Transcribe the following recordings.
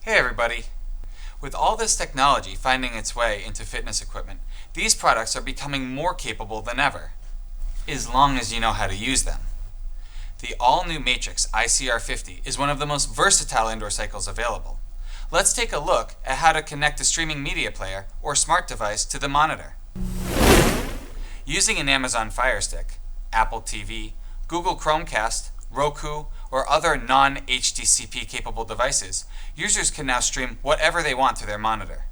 Hey everybody! With all this technology finding its way into fitness equipment, these products are becoming more capable than ever, as long as you know how to use them. The all-new Matrix ICR50 is one of the most versatile indoor cycles available. Let's take a look at how to connect a streaming media player or smart device to the monitor. Using an Amazon Fire Stick, Apple TV, Google Chromecast, Roku, or other non-HDCP capable devices, users can now stream whatever they want to their monitor.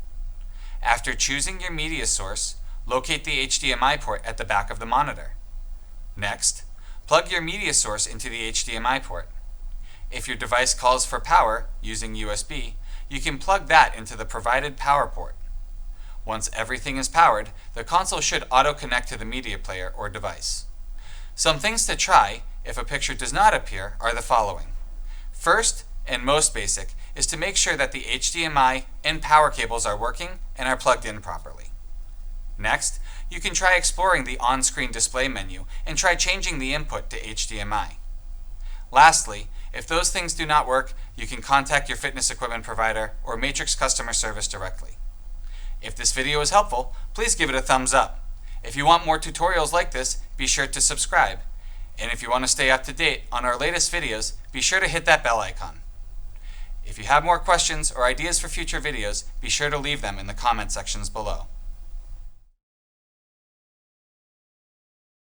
After choosing your media source, locate the HDMI port at the back of the monitor. Next, plug your media source into the HDMI port. If your device calls for power using USB, you can plug that into the provided power port. Once everything is powered, the console should auto-connect to the media player or device. Some things to try if a picture does not appear are the following. First, and most basic, is to make sure that the HDMI and power cables are working and are plugged in properly. Next, you can try exploring the on-screen display menu and try changing the input to HDMI. Lastly, if those things do not work, you can contact your fitness equipment provider or Matrix customer service directly. If this video is helpful, please give it a thumbs up. If you want more tutorials like this, be sure to subscribe. And if you want to stay up to date on our latest videos, be sure to hit that bell icon. If you have more questions or ideas for future videos, be sure to leave them in the comment sections below.